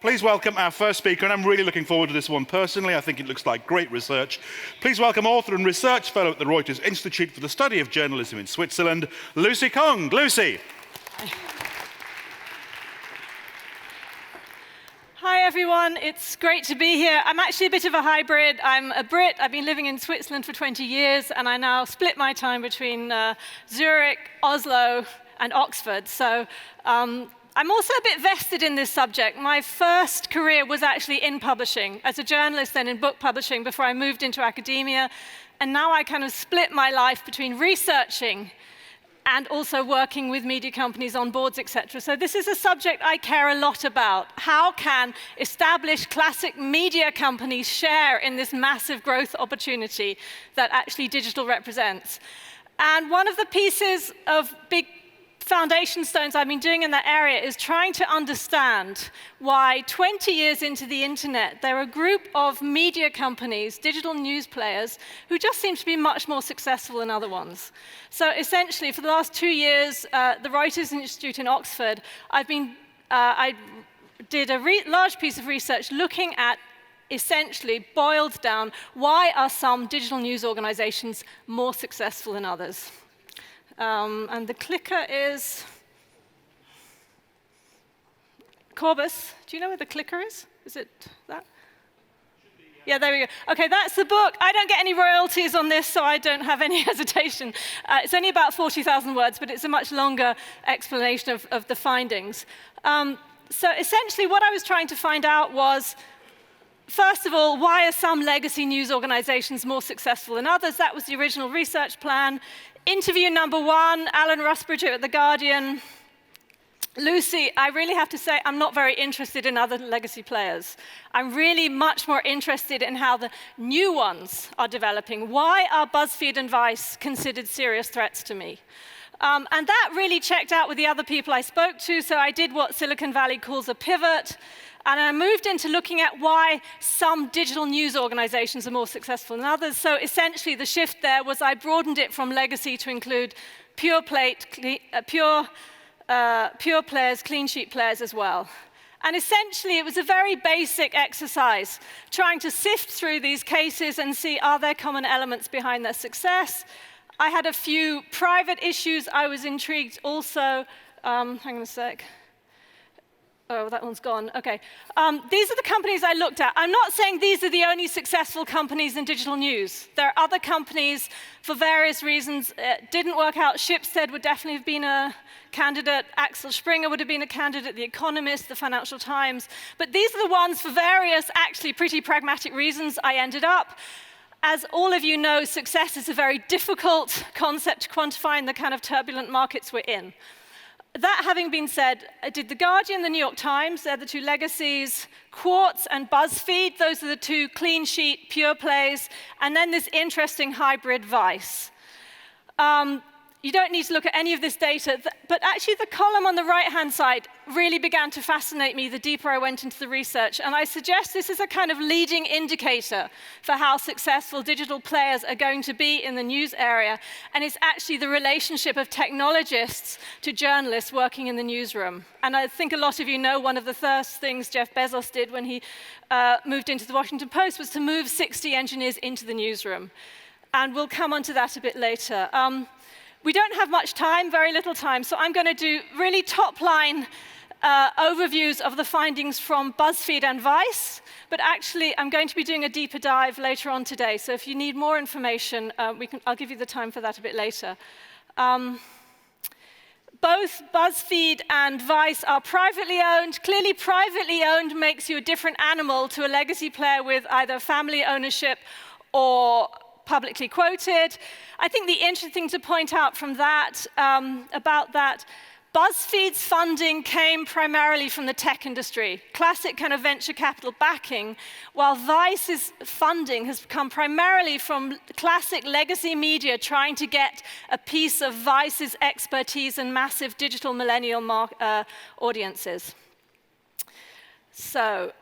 Please welcome our first speaker, and I'm really looking forward to this one personally. I think it looks like great research. Please welcome author and research fellow at the Reuters Institute for the Study of Journalism in Switzerland, Lucy Küng. Lucy. Hi everyone, it's great to be here. I'm actually a bit of a hybrid. I'm a Brit, I've been living in Switzerland for 20 years, and I now split my time between Zurich, Oslo, and Oxford. So I'm also a bit vested in this subject. My first career was actually in publishing, as a journalist, then in book publishing before I moved into academia. And now I kind of split my life between researching and also working with media companies on boards, etc. So this is a subject I care a lot about. How can established classic media companies share in this massive growth opportunity that actually digital represents? And one of the pieces of big foundation stones I've been doing in that area is trying to understand why 20 years into the internet, there are a group of media companies, digital news players, who just seem to be much more successful than other ones. So essentially, for the last 2 years, the Reuters Institute in Oxford, I did a large piece of research looking at, essentially boiled down, why are some digital news organizations more successful than others? And the clicker is Corbus. Do you know where the clicker is? Is it that? Yeah, there we go. Okay, that's the book. I don't get any royalties on this, so I don't have any hesitation. It's only about 40,000 words, but it's a much longer explanation of the findings. So essentially, what I was trying to find out was, first of all, why are some legacy news organizations more successful than others? That was the original research plan. Interview number 1, Alan Rusbridger at The Guardian. Lucy, I really have to say, I'm not very interested in other legacy players. I'm really much more interested in how the new ones are developing. Why are BuzzFeed and Vice considered serious threats to me? And that really checked out with the other people I spoke to, so I did what Silicon Valley calls a pivot. And I moved into looking at why some digital news organizations are more successful than others. So essentially, the shift there was I broadened it from legacy to include pure players, clean sheet players as well. And essentially, it was a very basic exercise, trying to sift through these cases and see, are there common elements behind their success? I had a few private issues. I was intrigued also. Hang on a sec. Oh, that one's gone. Okay. These are the companies I looked at. I'm not saying these are the only successful companies in digital news. There are other companies, for various reasons, didn't work out. Schibsted would definitely have been a candidate. Axel Springer would have been a candidate. The Economist, the Financial Times. But these are the ones, for various, actually pretty pragmatic reasons, I ended up. As all of you know, success is a very difficult concept to quantify in the kind of turbulent markets we're in. That having been said, I did The Guardian, the New York Times, they're the two legacies, Quartz and BuzzFeed, those are the two clean sheet, pure plays, and then this interesting hybrid Vice. You don't need to look at any of this data, but actually the column on the right-hand side really began to fascinate me the deeper I went into the research, and I suggest this is a kind of leading indicator for how successful digital players are going to be in the news area, and it's actually the relationship of technologists to journalists working in the newsroom. And I think a lot of you know one of the first things Jeff Bezos did when he moved into the Washington Post was to move 60 engineers into the newsroom. And we'll come on to that a bit later. We don't have much time, very little time, so I'm going to do really top-line overviews of the findings from BuzzFeed and Vice, but actually I'm going to be doing a deeper dive later on today, so if you need more information, I'll give you the time for that a bit later. Both BuzzFeed and Vice are privately owned. Clearly, privately owned makes you a different animal to a legacy player with either family ownership or publicly quoted. I think the interesting thing to point out from that, about that, BuzzFeed's funding came primarily from the tech industry, classic kind of venture capital backing, while Vice's funding has come primarily from classic legacy media trying to get a piece of Vice's expertise and massive digital millennial audiences. So,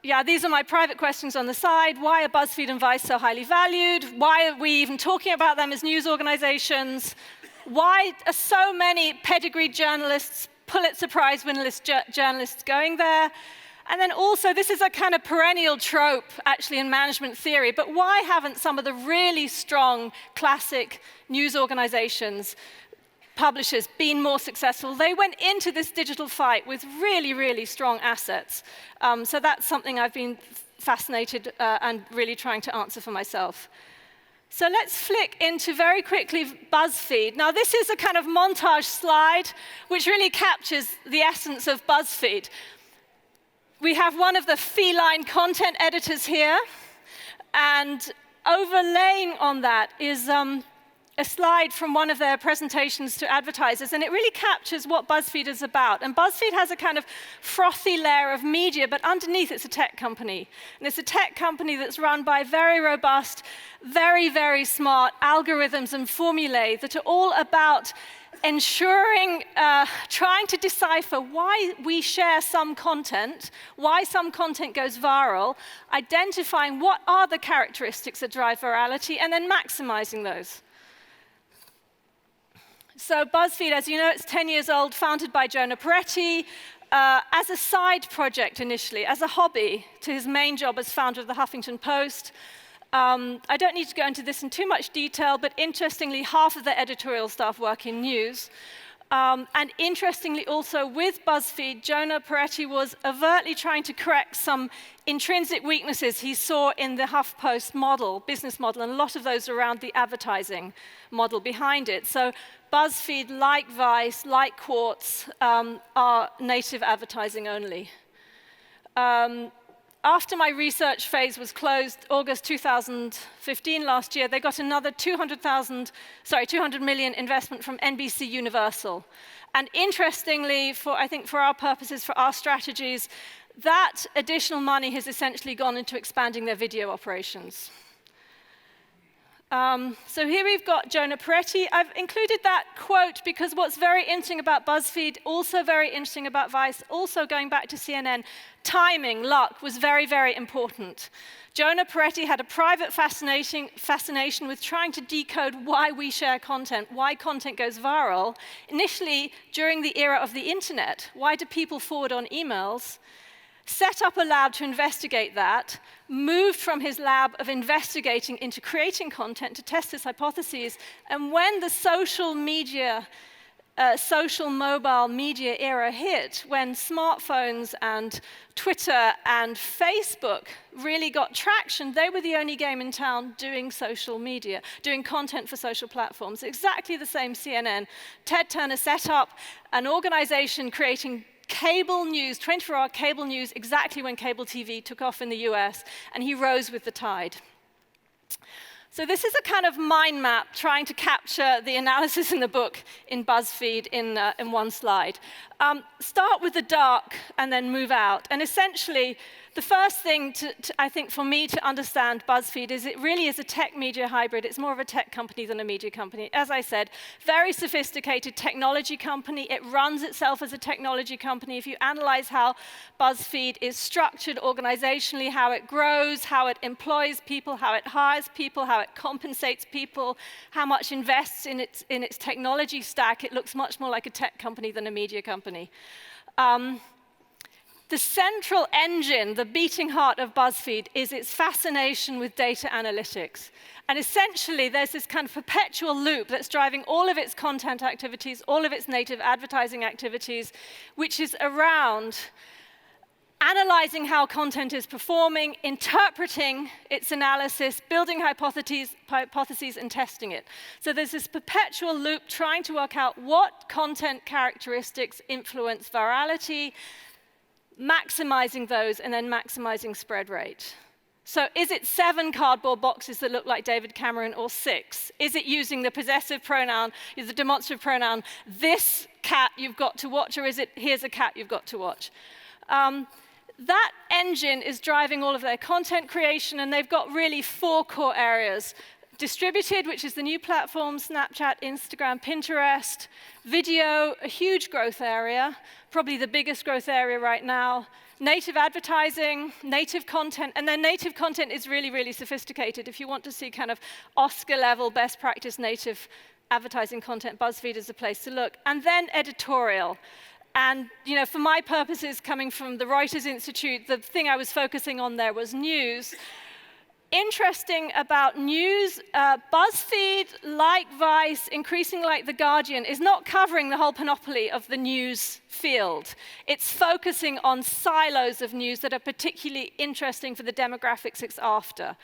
yeah, these are my private questions on the side. Why are BuzzFeed and Vice so highly valued? Why are we even talking about them as news organizations? Why are so many pedigreed journalists, Pulitzer Prize winnerless journalists going there? And then also, this is a kind of perennial trope, actually, in management theory, but why haven't some of the really strong classic news organizations, publishers, been more successful? They went into this digital fight with really, really strong assets. So that's something I've been fascinated and really trying to answer for myself. So let's flick into, very quickly, BuzzFeed. Now, this is a kind of montage slide which really captures the essence of BuzzFeed. We have one of the feline content editors here, and overlaying on that is a slide from one of their presentations to advertisers, and it really captures what BuzzFeed is about. And BuzzFeed has a kind of frothy layer of media, but underneath it's a tech company. And it's a tech company that's run by very robust, very, very smart algorithms and formulae that are all about ensuring, trying to decipher why we share some content, why some content goes viral, identifying what are the characteristics that drive virality, and then maximizing those. So BuzzFeed, as you know, it's 10 years old, founded by Jonah Peretti, as a side project initially, as a hobby to his main job as founder of the Huffington Post. I don't need to go into this in too much detail, but interestingly, half of the editorial staff work in news. And interestingly also, with BuzzFeed, Jonah Peretti was overtly trying to correct some intrinsic weaknesses he saw in the HuffPost model, business model, and a lot of those around the advertising model behind it. So BuzzFeed, like Vice, like Quartz, are native advertising only. After my research phase was closed, August 2015, last year, they got another 200 million investment from NBC Universal. And interestingly, I think for our purposes, for our strategies, that additional money has essentially gone into expanding their video operations. So here we've got Jonah Peretti. I've included that quote because what's very interesting about BuzzFeed, also very interesting about Vice, also going back to CNN, timing, luck, was very, very important. Jonah Peretti had a private fascination with trying to decode why we share content, why content goes viral. Initially, during the era of the internet, why do people forward on emails? Set up a lab to investigate that, moved from his lab of investigating into creating content to test his hypotheses, and when the social mobile media era hit, when smartphones and Twitter and Facebook really got traction, they were the only game in town doing social media, doing content for social platforms. Exactly the same CNN. Ted Turner set up an organization creating cable news, 24-hour cable news, exactly when cable TV took off in the US, and he rose with the tide. So this is a kind of mind map trying to capture the analysis in the book in BuzzFeed in one slide. Start with the dark and then move out. And essentially, the first thing, I think, for me to understand BuzzFeed is it really is a tech media hybrid. It's more of a tech company than a media company. As I said, very sophisticated technology company. It runs itself as a technology company. If you analyze how BuzzFeed is structured organizationally, how it grows, how it employs people, how it hires people, how it compensates people, how much invests in its technology stack, it looks much more like a tech company than a media company. The central engine, the beating heart of BuzzFeed, is its fascination with data analytics. And essentially, there's this kind of perpetual loop that's driving all of its content activities, all of its native advertising activities, which is around analyzing how content is performing, interpreting its analysis, building hypotheses, and testing it. So there's this perpetual loop trying to work out what content characteristics influence virality, maximizing those, and then maximizing spread rate. So is it 7 cardboard boxes that look like David Cameron, or 6? Is it using the possessive pronoun, the demonstrative pronoun, this cat you've got to watch, or is it here's a cat you've got to watch? That engine is driving all of their content creation, and they've got really 4 core areas. Distributed, which is the new platform, Snapchat, Instagram, Pinterest. Video, a huge growth area, probably the biggest growth area right now. Native advertising, native content, and then native content is really, really sophisticated. If you want to see kind of Oscar-level best practice native advertising content, BuzzFeed is the place to look. And then editorial. And for my purposes, coming from the Reuters Institute, the thing I was focusing on there was news. Interesting about news, BuzzFeed, like Vice, increasingly like The Guardian, is not covering the whole panoply of the news field. It's focusing on silos of news that are particularly interesting for the demographics it's after.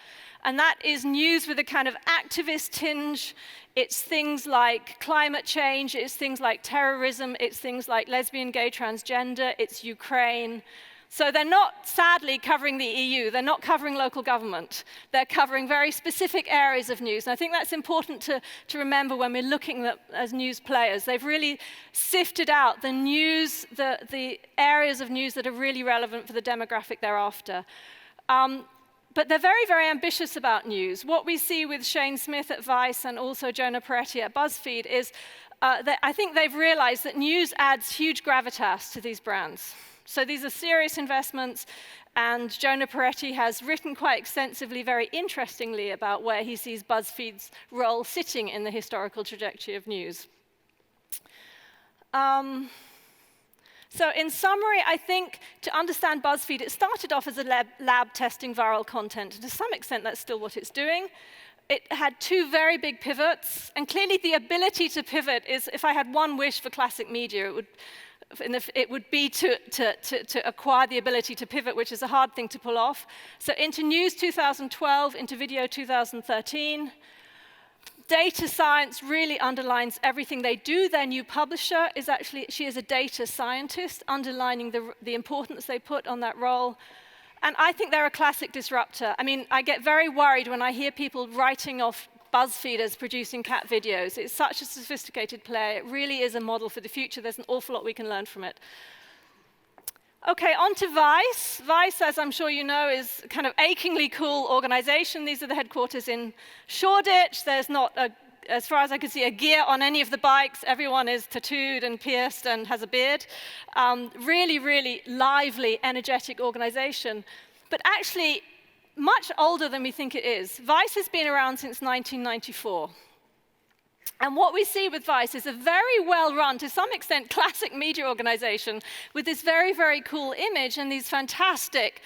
And that is news with a kind of activist tinge. It's things like climate change, it's things like terrorism, it's things like lesbian, gay, transgender, it's Ukraine. So they're not, sadly, covering the EU. They're not covering local government. They're covering very specific areas of news. And I think that's important to remember when we're looking at as news players. They've really sifted out the news, the areas of news that are really relevant for the demographic they're after. But they're very, very ambitious about news. What we see with Shane Smith at Vice and also Jonah Peretti at BuzzFeed is that I think they've realized that news adds huge gravitas to these brands. So these are serious investments, and Jonah Peretti has written quite extensively, very interestingly, about where he sees BuzzFeed's role sitting in the historical trajectory of news. So in summary, I think to understand BuzzFeed, it started off as a lab testing viral content. And to some extent, that's still what it's doing. It had two very big pivots, and clearly the ability to pivot is, if I had one wish for classic media, it would be to acquire the ability to pivot, which is a hard thing to pull off. So into news 2012, into video 2013. Data science really underlines everything they do. Their new publisher is actually, she is a data scientist, underlining the importance they put on that role. And I think they're a classic disruptor. I mean, I get very worried when I hear people writing off BuzzFeed as producing cat videos. It's such a sophisticated player. It really is a model for the future. There's an awful lot we can learn from it. Okay, on to Vice. Vice, as I'm sure you know, is a kind of achingly cool organization. These are the headquarters in Shoreditch. There's not, as far as I can see, a gear on any of the bikes. Everyone is tattooed and pierced and has a beard. Really, really lively, energetic organization. But actually, much older than we think it is. Vice has been around since 1994. And what we see with Vice is a very well-run, to some extent, classic media organization with this very, very cool image and this fantastic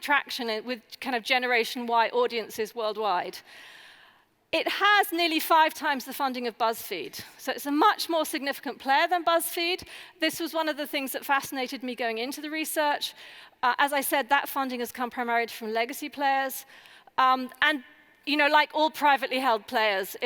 traction with kind of Generation Y audiences worldwide. It has nearly 5 times the funding of BuzzFeed. So it's a much more significant player than BuzzFeed. This was one of the things that fascinated me going into the research. As I said, that funding has come primarily from legacy players. And like all privately held players,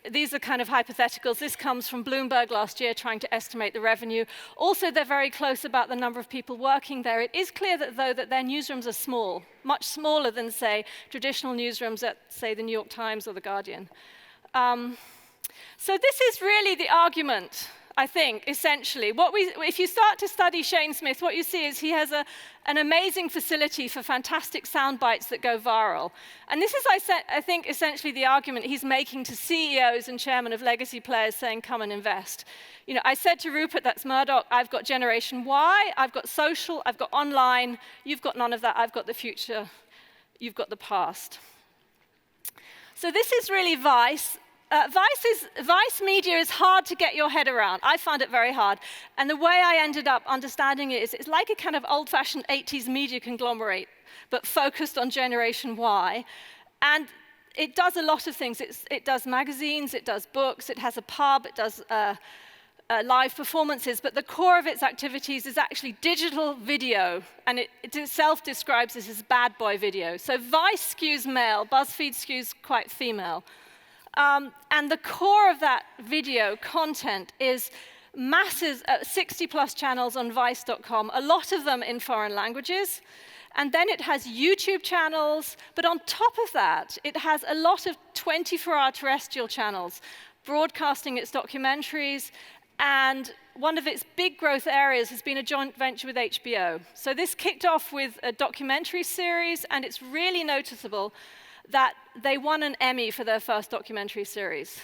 these are kind of hypotheticals. This comes from Bloomberg last year trying to estimate the revenue. Also, they're very close about the number of people working there. It is clear that, though, that their newsrooms are small, much smaller than, say, traditional newsrooms at, say, the New York Times or the Guardian. So this is really the argument, I think, essentially. If you start to study Shane Smith, what you see is he has an amazing facility for fantastic sound bites that go viral. And this is, I think, essentially the argument he's making to CEOs and chairmen of legacy players saying, come and invest. I said to Rupert, that's Murdoch, I've got Generation Y, I've got social, I've got online, you've got none of that, I've got the future, you've got the past. So this is really Vice. Vice media is hard to get your head around. I found it very hard. And the way I ended up understanding it is it's like a kind of old-fashioned 80s media conglomerate, but focused on Generation Y. And it does a lot of things. It does magazines, it does books, it has a pub, it does live performances, but the core of its activities is actually digital video, and it itself describes this as bad boy video. So Vice skews male, BuzzFeed skews quite female. And the core of that video content is masses, 60-plus channels on Vice.com, a lot of them in foreign languages. And then it has YouTube channels, but on top of that, it has a lot of 24-hour terrestrial channels, broadcasting its documentaries, and one of its big growth areas has been a joint venture with HBO. So this kicked off with a documentary series, and it's really noticeable that they won an Emmy for their first documentary series.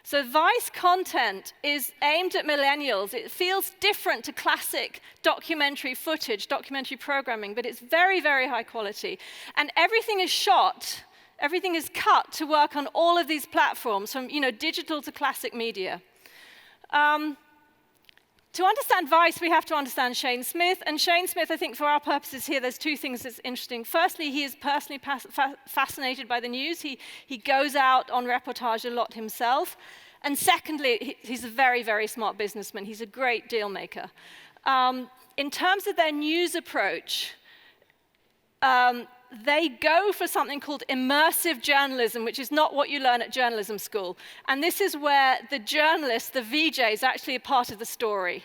So Vice content is aimed at millennials. It feels different to classic documentary footage, documentary programming, but it's very, very high quality. And everything is shot, everything is cut to work on all of these platforms, from digital to classic media. To understand Vice, we have to understand Shane Smith. And Shane Smith, I think for our purposes here, there's two things that's interesting. Firstly, he is personally fascinated by the news. He goes out on reportage a lot himself. And secondly, he's a very, very smart businessman. He's a great deal maker. In terms of their news approach, they go for something called immersive journalism, which is not what you learn at journalism school. And this is where the journalist, the VJ, is actually a part of the story.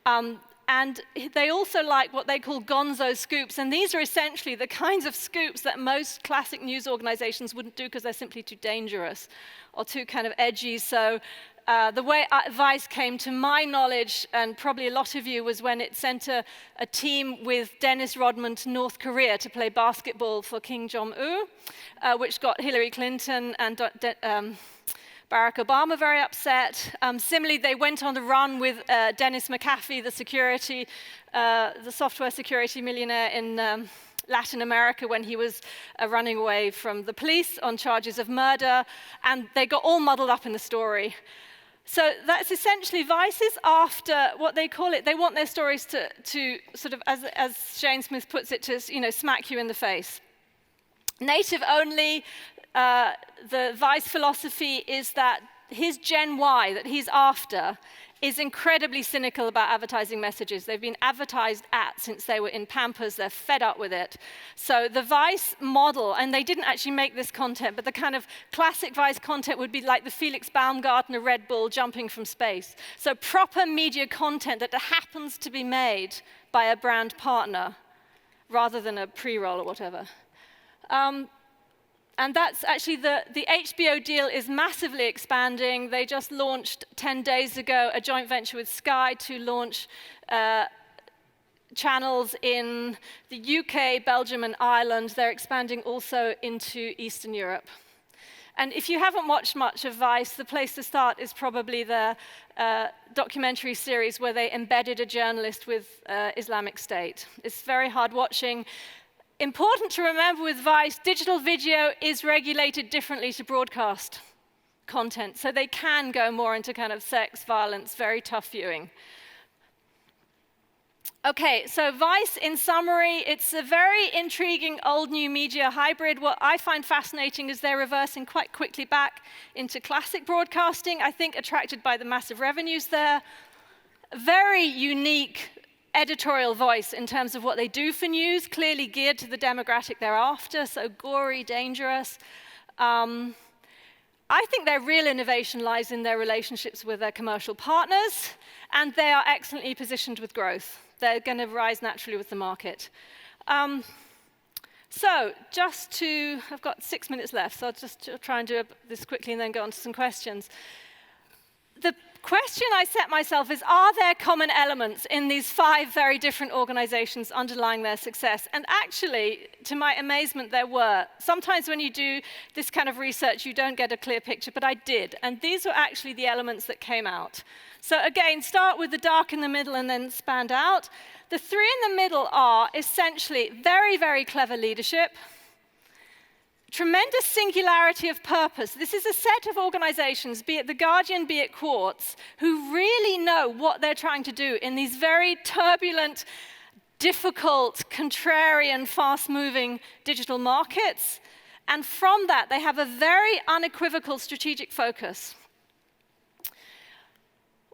And they also like what they call gonzo scoops. And these are essentially the kinds of scoops that most classic news organizations wouldn't do because they're simply too dangerous or too kind of edgy. So the way Vice came to my knowledge, and probably a lot of you, was when it sent a team with Dennis Rodman to North Korea to play basketball for Kim Jong-un, which got Hillary Clinton and Barack Obama very upset. Similarly, they went on the run with Dennis McAfee, the software security millionaire in Latin America when he was running away from the police on charges of murder, and they got all muddled up in the story. So that's essentially Vice is after what they call it. They want their stories to sort of, as Shane Smith puts it, to smack you in the face. Native only. The Vice philosophy is that his Gen Y that he's after is incredibly cynical about advertising messages. They've been advertised at since they were in Pampers. They're fed up with it. So the Vice model, and they didn't actually make this content, but the kind of classic Vice content would be like the Felix Baumgartner Red Bull jumping from space. So proper media content that happens to be made by a brand partner rather than a pre-roll or whatever. And that's actually the HBO deal is massively expanding. They just launched 10 days ago a joint venture with Sky to launch channels in the UK, Belgium, and Ireland. They're expanding also into Eastern Europe. And if you haven't watched much of Vice, the place to start is probably the documentary series where they embedded a journalist with Islamic State. It's very hard watching. Important to remember with Vice, digital video is regulated differently to broadcast content. So they can go more into kind of sex, violence, very tough viewing. Okay, so Vice, in summary, it's a very intriguing old-new media hybrid. What I find fascinating is they're reversing quite quickly back into classic broadcasting, I think attracted by the massive revenues there. Very unique editorial voice in terms of what they do for news, clearly geared to the demographic they're after, so gory, dangerous. I think their real innovation lies in their relationships with their commercial partners, and they are excellently positioned with growth. They're going to rise naturally with the market. So I've got 6 minutes left, so I'll just try and do this quickly and then go on to some questions. The question I set myself is, are there common elements in these 5 very different organizations underlying their success? And actually, to my amazement, there were. Sometimes when you do this kind of research, you don't get a clear picture, but I did. And these were actually the elements that came out. So again, start with the dark in the middle and then expand out. The 3 in the middle are essentially very, very clever leadership, tremendous singularity of purpose. This is a set of organizations, be it The Guardian, be it Quartz, who really know what they're trying to do in these very turbulent, difficult, contrarian, fast-moving digital markets. And from that, they have a very unequivocal strategic focus.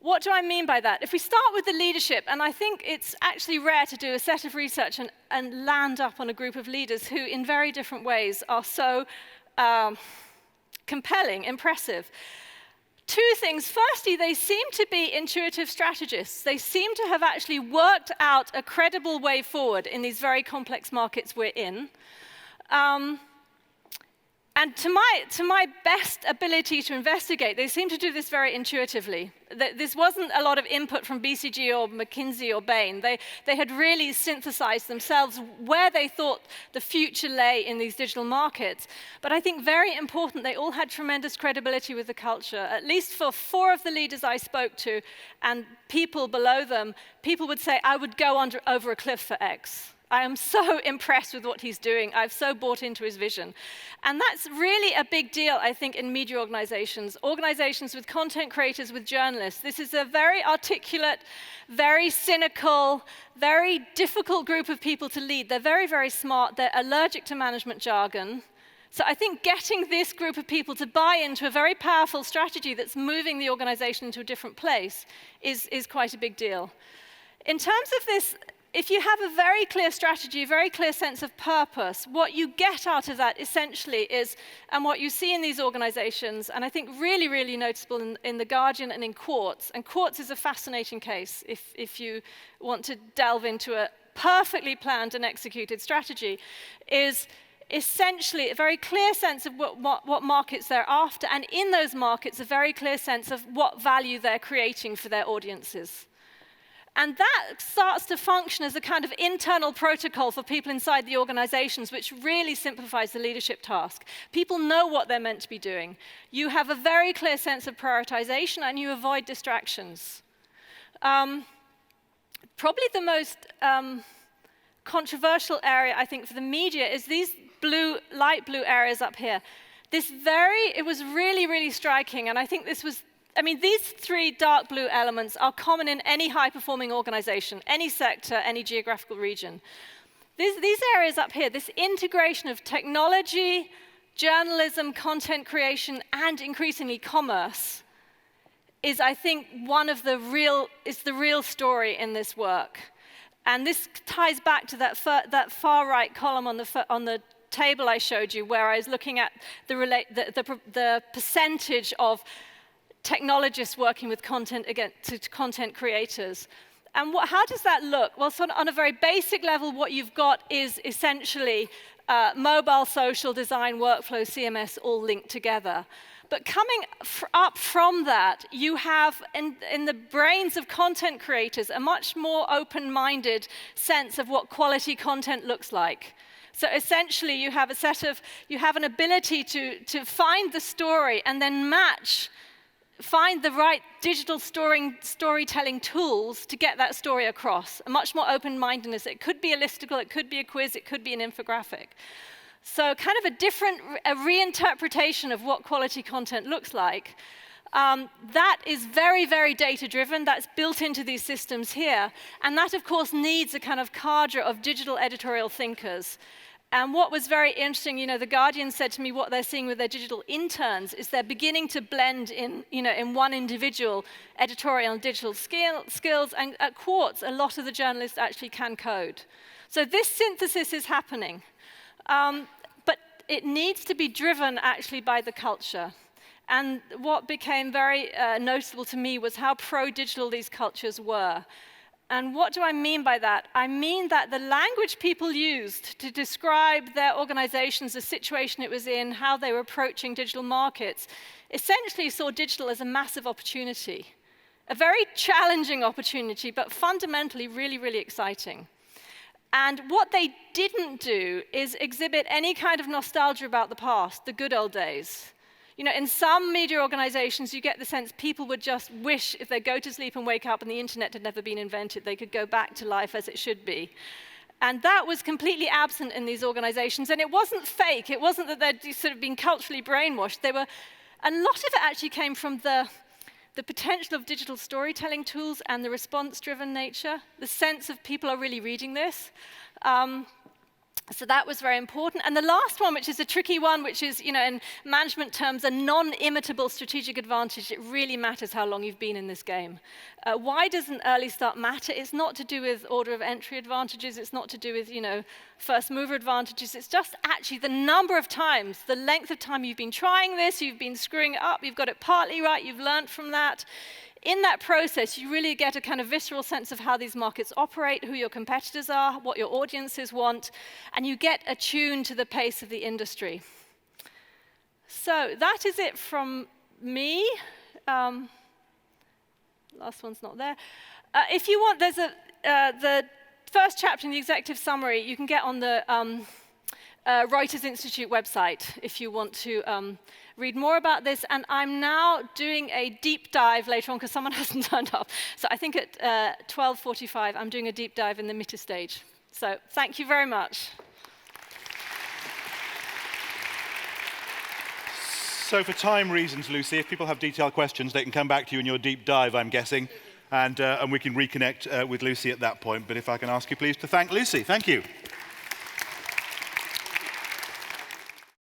What do I mean by that? If we start with the leadership, and I think it's actually rare to do a set of research and land up on a group of leaders who, in very different ways, are so compelling, impressive. 2 things. Firstly, they seem to be intuitive strategists. They seem to have actually worked out a credible way forward in these very complex markets we're in. And to my best ability to investigate, they seem to do this very intuitively. This wasn't a lot of input from BCG or McKinsey or Bain. They had really synthesized themselves where they thought the future lay in these digital markets. But I think very important, they all had tremendous credibility with the culture. At least for 4 of the leaders I spoke to and people below them, people would say, I would go over a cliff for X. I am so impressed with what he's doing. I've so bought into his vision. And that's really a big deal, I think, in media organizations with content creators, with journalists. This is a very articulate, very cynical, very difficult group of people to lead. They're very, very smart. They're allergic to management jargon. So I think getting this group of people to buy into a very powerful strategy that's moving the organization into a different place is quite a big deal. In terms of this, if you have a very clear strategy, a very clear sense of purpose, what you get out of that essentially is, and what you see in these organizations, and I think really, really noticeable in The Guardian and in Quartz, and Quartz is a fascinating case if you want to delve into a perfectly planned and executed strategy, is essentially a very clear sense of what markets they're after, and in those markets, a very clear sense of what value they're creating for their audiences. And that starts to function as a kind of internal protocol for people inside the organizations, which really simplifies the leadership task. People know what they're meant to be doing. You have a very clear sense of prioritization, and you avoid distractions. Probably the most controversial area, I think, for the media is these light blue areas up here. It was really, really striking, and I think these three dark blue elements are common in any high-performing organization, any sector, any geographical region. These areas up here, this integration of technology, journalism, content creation, and increasingly commerce is, I think, is the real story in this work. And this ties back to that far-right column on the table I showed you, where I was looking at the percentage of technologists working with content to content creators. And how does that look? Well, so on a very basic level, what you've got is essentially mobile, social, design, workflow, CMS all linked together. But coming up from that, you have in the brains of content creators a much more open-minded sense of what quality content looks like. So essentially, you have an ability to find the story and then find the right digital storytelling tools to get that story across. A much more open-mindedness. It could be a listicle, it could be a quiz, it could be an infographic. So kind of a reinterpretation of what quality content looks like. That is very, very data-driven. That's built into these systems here. And that, of course, needs a kind of cadre of digital editorial thinkers. And what was very interesting, The Guardian said to me what they're seeing with their digital interns is they're beginning to blend in one individual editorial and digital skills. And at Quartz, a lot of the journalists actually can code. So this synthesis is happening. But it needs to be driven actually by the culture. And what became very noticeable to me was how pro-digital these cultures were. And what do I mean by that? I mean that the language people used to describe their organizations, the situation it was in, how they were approaching digital markets, essentially saw digital as a massive opportunity. A very challenging opportunity, but fundamentally really, really exciting. And what they didn't do is exhibit any kind of nostalgia about the past, the good old days. In some media organizations, you get the sense people would just wish if they go to sleep and wake up and the internet had never been invented, they could go back to life as it should be. And that was completely absent in these organizations. And it wasn't fake. It wasn't that they'd sort of been culturally brainwashed. A lot of it actually came from the potential of digital storytelling tools and the response-driven nature, the sense of people are really reading this. So that was very important. And the last one, which is a tricky one, which is, in management terms, a non-imitable strategic advantage. It really matters how long you've been in this game. Why does an early start matter? It's not to do with order of entry advantages. It's not to do with, first mover advantages. It's just actually the number of times, the length of time you've been trying this, you've been screwing it up, you've got it partly right, you've learned from that. In that process, you really get a kind of visceral sense of how these markets operate, who your competitors are, what your audiences want, and you get attuned to the pace of the industry. So that is it from me. Last one's not there. If you want, there's the first chapter in the executive summary you can get on the Reuters Institute website if you want to read more about this. And I'm now doing a deep dive later on because someone hasn't turned up. So I think at 12:45, I'm doing a deep dive in the meta stage. So thank you very much. So for time reasons, Lucy, if people have detailed questions, they can come back to you in your deep dive, I'm guessing, and we can reconnect with Lucy at that point. But if I can ask you, please, to thank Lucy. Thank you.